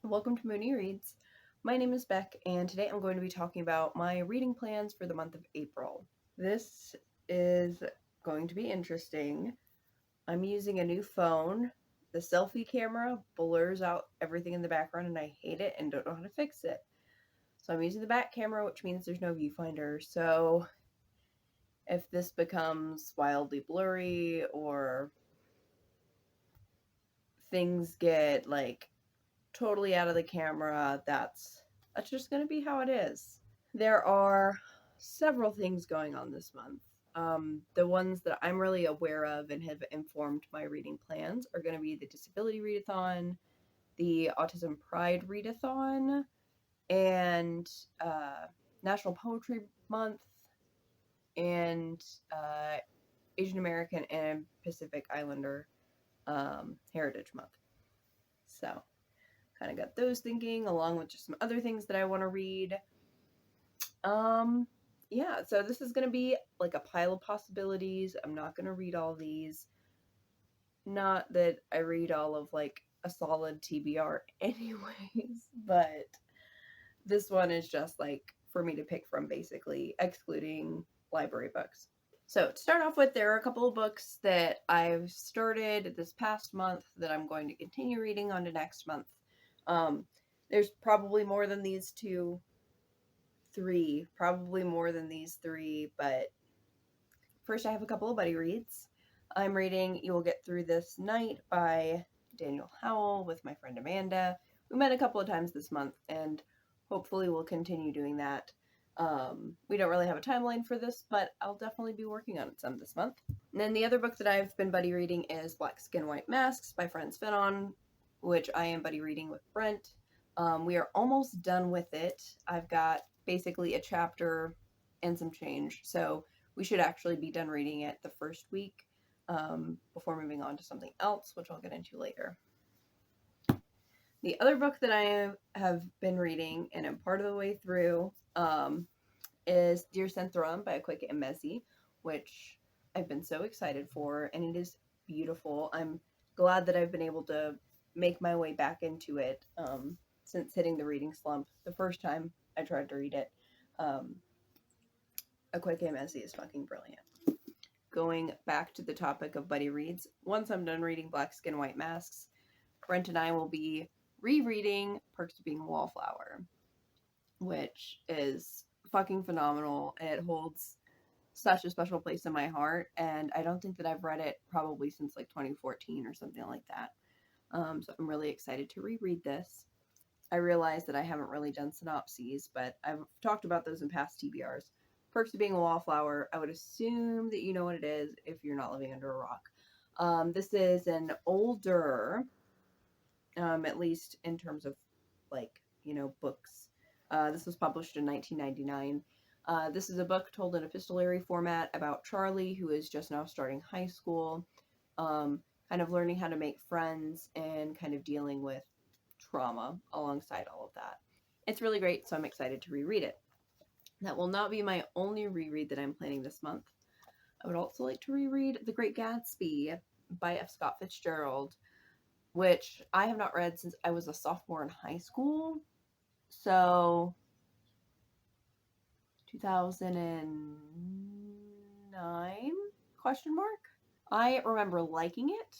Welcome to Mooney Reads. My name is Beck, and today I'm going to be talking about my reading plans for the month of April. This is going to be interesting. I'm using a new phone. The selfie camera blurs out everything in the background, and I hate it and don't know how to fix it. So I'm using the back camera, which means there's no viewfinder. So if this becomes wildly blurry or things get totally out of the camera, that's just going to be how it is. There are several things going on this month. The ones that I'm really aware of and have informed my reading plans are going to be the Disability Readathon, the Autistic Pride Readathon, and National Poetry Month, and Asian American and Pacific Islander Heritage Month. So, kind of got those thinking, along with just some other things that I want to read. Yeah, so this is going to be like a pile of possibilities. I'm not going to read all these. Not that I read all of like a solid TBR anyways, but this one is just like for me to pick from, basically, excluding library books. So to start off with, there are a couple of books that I've started this past month that I'm going to continue reading on to next month. There's probably more than these probably more than these three, but first I have a couple of buddy reads. I'm reading You Will Get Through This Night by Daniel Howell with my friend Amanda. We met a couple of times this month, and hopefully we'll continue doing that. We don't really have a timeline for this, but I'll definitely be working on it some this month. And then the other book that I've been buddy reading is Black Skin, White Masks by Friends Finon, which I am buddy reading with Brent. We are almost done with it. I've got basically a chapter and some change, so we should actually be done reading it the first week before moving on to something else, which I'll get into later. The other book that I have been reading, and I'm part of the way through, is Dear Centron by Quick and Messy, which I've been so excited for, and it is beautiful. I'm glad that I've been able to make my way back into it since hitting the reading slump the first time I tried to read it. A Quick and Messy is fucking brilliant. Going back to the topic of buddy reads, once I'm done reading Black Skin, White Masks, Brent and I will be rereading Perks of Being a Wallflower, which is fucking phenomenal. It holds such a special place in my heart, and I don't think that I've read it probably since like 2014 or something like that. So I'm really excited to reread this. I realize that I haven't really done synopses, but I've talked about those in past TBRs. Perks of Being a Wallflower, I would assume that you know what it is if you're not living under a rock. This is an older, at least in terms of books. This was published in 1999. This is a book told in epistolary format about Charlie, who is just now starting high school, kind of learning how to make friends and kind of dealing with trauma alongside all of that. It's really great, so I'm excited to reread it. That will not be my only reread that I'm planning this month. I would also like to reread The Great Gatsby by F. Scott Fitzgerald, which I have not read since I was a sophomore in high school. So 2009 question mark. I remember liking it.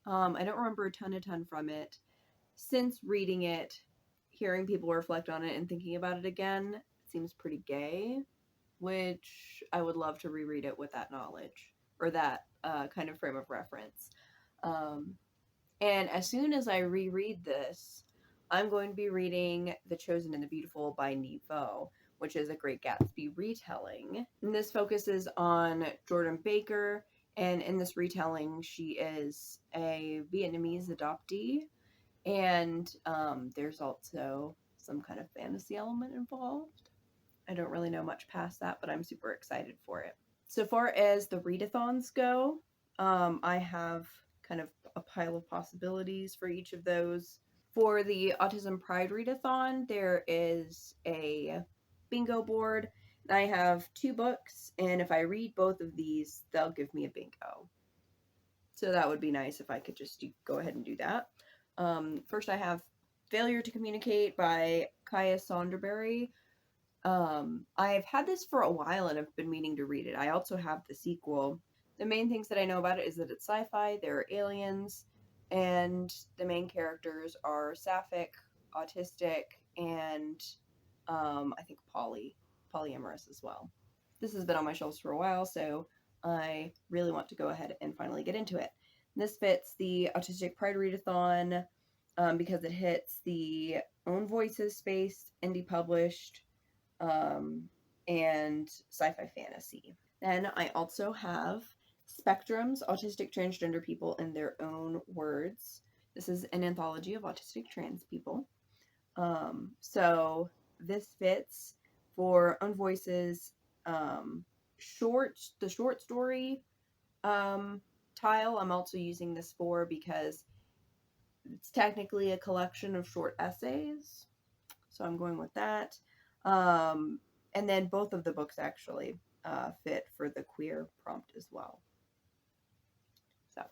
I don't remember a ton from it. Since reading it, hearing people reflect on it and thinking about it again, it seems pretty gay, which I would love to reread it with that knowledge, or that kind of frame of reference. And as soon as I reread this, I'm going to be reading The Chosen and the Beautiful by Nevo, which is a Great Gatsby retelling. And this focuses on Jordan Baker, and in this retelling, she is a Vietnamese adoptee, and there's also some kind of fantasy element involved. I don't really know much past that, but I'm super excited for it. So far as the readathons go, I have kind of a pile of possibilities for each of those. For the Autistic Pride Readathon, there is a bingo board. I have 2 books, and if I read both of these, they'll give me a bingo. So that would be nice if I could just go ahead and do that. First, I have Failure to Communicate by Kaya Sonderberry. I've had this for a while and I've been meaning to read it. I also have the sequel. The main things that I know about it is that it's sci-fi, there are aliens, and the main characters are sapphic, autistic, and I think polyamorous as well. This has been on my shelves for a while, so I really want to go ahead and finally get into it. This fits the Autistic Pride Readathon because it hits the own voices space, indie published, and sci-fi fantasy. Then I also have Spectrum's Autistic Transgender People in Their Own Words. This is an anthology of autistic trans people. So this fits for Own Voices the short story tile. I'm also using this for because it's technically a collection of short essays. So I'm going with that. And then both of the books actually fit for the queer prompt as well. So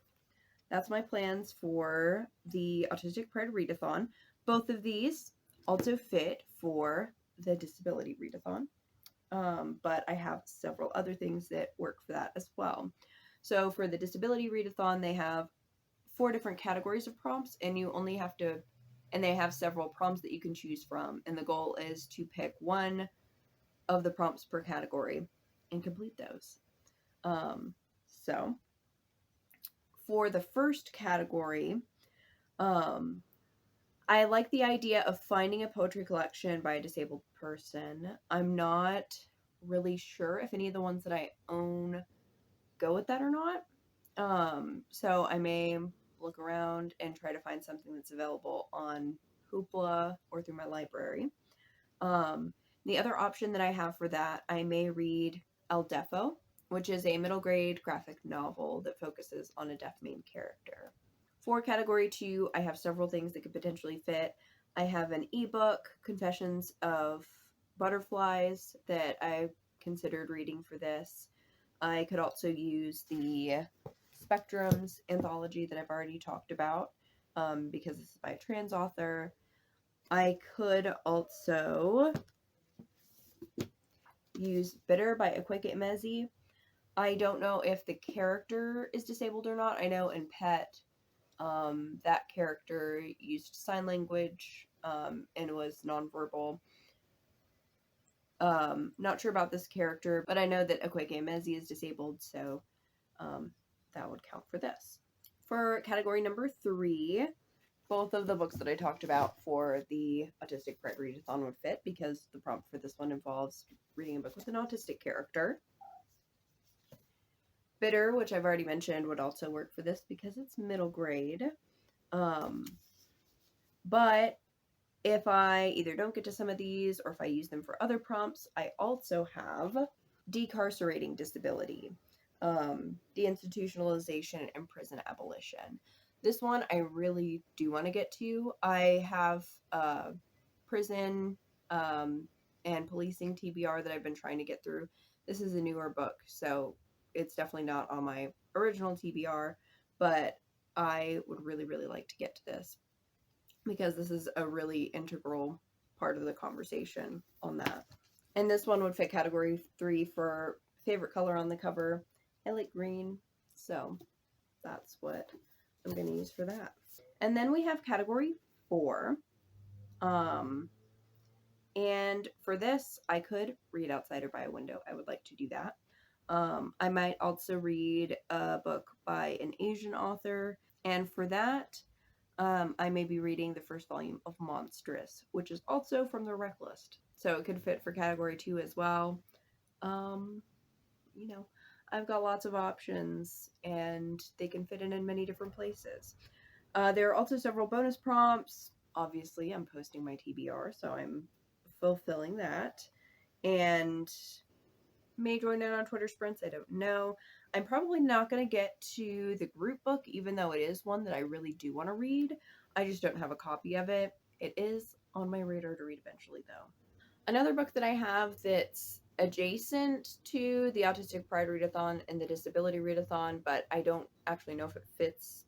that's my plans for the Autistic Pride Readathon. Both of these also fit for the Disability Readathon, but I have several other things that work for that as well. So for the Disability Readathon, they have 4 different categories of prompts, and you only have to, and they have several prompts that you can choose from, and the goal is to pick one of the prompts per category and complete those. So for the first category, I like the idea of finding a poetry collection by a disabled person. I'm not really sure if any of the ones that I own go with that or not. So I may look around and try to find something that's available on Hoopla or through my library. The other option that I have for that, I may read El Defo, which is a middle grade graphic novel that focuses on a deaf main character. For category 2, I have several things that could potentially fit. I have an ebook, Confessions of Butterflies, that I considered reading for this. I could also use the Spectrum's anthology that I've already talked about because this is by a trans author. I could also use Bitter by Akweke Emezi. I don't know if the character is disabled or not. I know in Pet, that character used sign language and was nonverbal. Not sure about this character, but I know that Akweke Emezi is disabled, so that would count for this. For category number 3, both of the books that I talked about for the Autistic Pride Readathon would fit because the prompt for this one involves reading a book with an autistic character. Bitter, which I've already mentioned, would also work for this because it's middle grade. But if I either don't get to some of these or if I use them for other prompts, I also have Decarcerating Disability, Deinstitutionalization and Prison Abolition. This one I really do want to get to. I have prison and policing TBR that I've been trying to get through. This is a newer book, so it's definitely not on my original TBR, but I would really, really like to get to this because this is a really integral part of the conversation on that. And this one would fit category 3 for favorite color on the cover. I like green, so that's what I'm going to use for that. And then we have category 4. And for this, I could read Outsider by a Window. I would like to do that. I might also read a book by an Asian author. And for that, I may be reading the first volume of Monstrous, which is also from the rec list. So it could fit for category 2 as well. You know, I've got lots of options and they can fit in many different places. There are also several bonus prompts. Obviously, I'm posting my TBR, so I'm fulfilling that. And may join in on Twitter sprints, I don't know. I'm probably not going to get to the group book, even though it is one that I really do want to read. I just don't have a copy of it. It is on my radar to read eventually, though. Another book that I have that's adjacent to the Autistic Pride Readathon and the Disability Readathon, but I don't actually know if it fits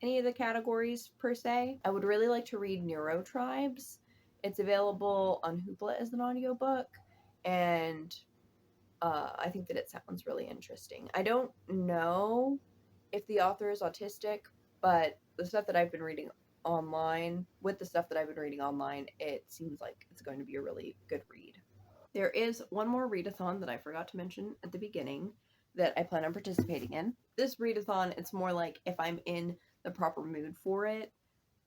any of the categories per se. I would really like to read Neurotribes. It's available on Hoopla as an audiobook, and I think that it sounds really interesting. I don't know if the author is autistic, but the stuff that I've been reading online, it seems like it's going to be a really good read. There is one more readathon that I forgot to mention at the beginning that I plan on participating in. This readathon, it's more like if I'm in the proper mood for it,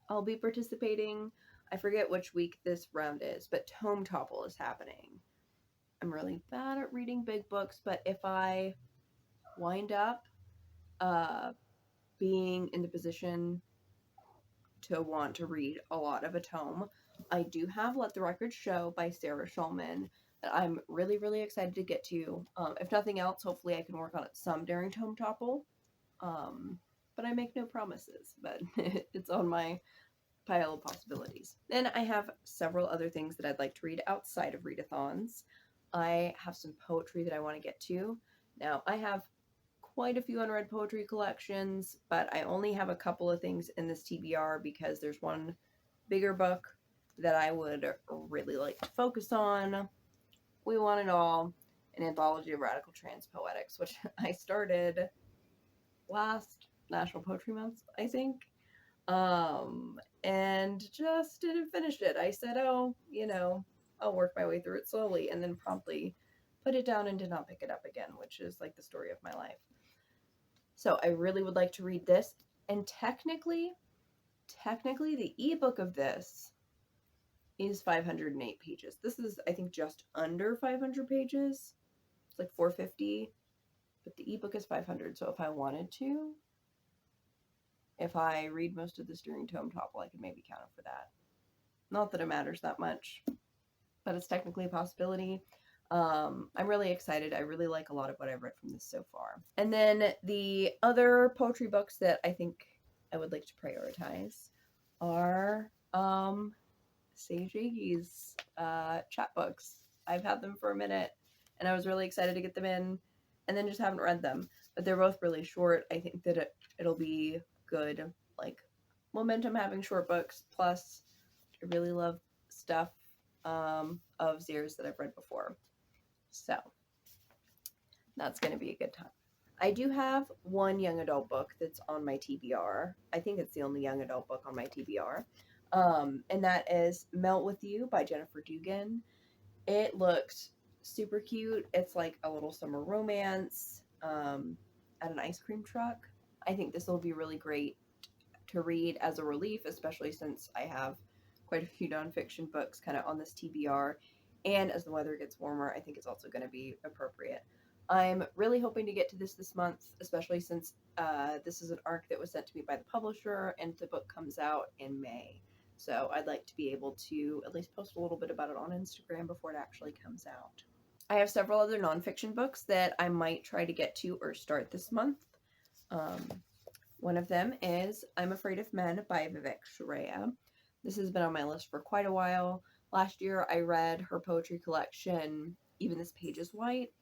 I'll be participating. I forget which week this round is, but Tome Topple is happening. I'm really bad at reading big books, but if I wind up being in the position to want to read a lot of a tome, I do have Let the Record Show by Sarah Schulman that I'm really, really excited to get to. If nothing else, hopefully I can work on it some during Tome Topple. But I make no promises, but it's on my pile of possibilities. Then I have several other things that I'd like to read outside of readathons. I have some poetry that I want to get to. Now, I have quite a few unread poetry collections, but I only have a couple of things in this TBR because there's one bigger book that I would really like to focus on. We Want It All, an anthology of radical trans poetics, which I started last National Poetry Month, I think. And just didn't finish it. I said, oh, I'll work my way through it slowly, and then promptly put it down and did not pick it up again, which is like the story of my life. So I really would like to read this. And technically, the ebook of this is 508 pages. This is, I think, just under 500 pages. It's like 450, but the ebook is 500. So if I wanted to, if I read most of this during Tome Topple, I could maybe count it for that. Not that it matters that much, but it's technically a possibility. I'm really excited. I really like a lot of what I've read from this so far. And then the other poetry books that I think I would like to prioritize are Sage Iggy's chat books. I've had them for a minute, and I was really excited to get them in, and then just haven't read them. But they're both really short. I think that it'll be good, like, momentum having short books. Plus, I really love stuff of Zier's that I've read before. So, that's going to be a good time. I do have one young adult book that's on my TBR. I think it's the only young adult book on my TBR. And that is Melt With You by Jennifer Dugan. It looks super cute. It's like a little summer romance at an ice cream truck. I think this will be really great to read as a relief, especially since I have quite a few nonfiction books kind of on this TBR. And as the weather gets warmer, I think it's also going to be appropriate. I'm really hoping to get to this month, especially since this is an arc that was sent to me by the publisher, and the book comes out in May. So I'd like to be able to at least post a little bit about it on Instagram before it actually comes out. I have several other nonfiction books that I might try to get to or start this month. One of them is I'm Afraid of Men by Vivek Shraya. This has been on my list for quite a while. Last year I read her poetry collection, Even This Page is White.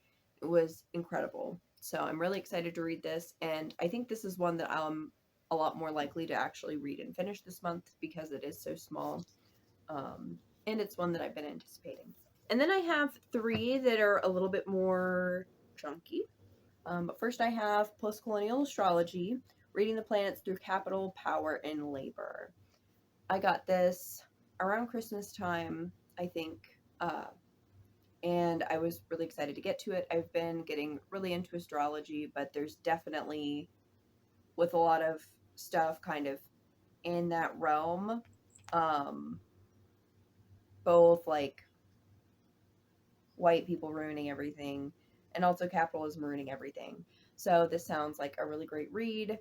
It was incredible. So I'm really excited to read this, and I think this is one that I'm a lot more likely to actually read and finish this month because it is so small. And it's one that I've been anticipating. And then I have three that are a little bit more chunky. But first I have Postcolonial Astrology, Reading the Planets Through Capital, Power, and Labor. I got this around Christmas time, I think, and I was really excited to get to it. I've been getting really into astrology, but there's definitely, with a lot of stuff kind of in that realm, both like white people ruining everything and also capitalism ruining everything. So this sounds like a really great read.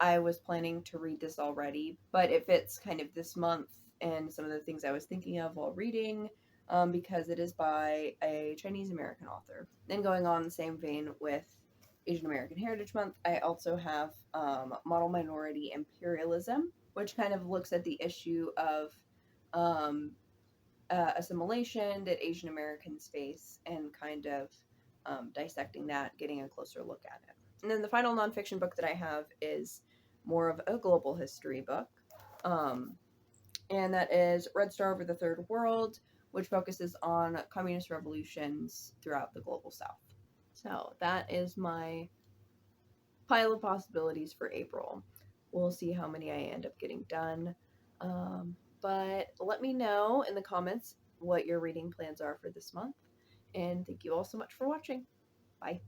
I was planning to read this already, but it fits kind of this month and some of the things I was thinking of while reading, because it is by a Chinese American author. Then going on the same vein with Asian American Heritage Month, I also have Model Minority Imperialism, which kind of looks at the issue of assimilation that Asian Americans face and kind of dissecting that, getting a closer look at it. And then the final nonfiction book that I have is more of a global history book. And that is Red Star Over the Third World, which focuses on communist revolutions throughout the global south. So that is my pile of possibilities for April. We'll see how many I end up getting done. But let me know in the comments what your reading plans are for this month. And thank you all so much for watching. Bye.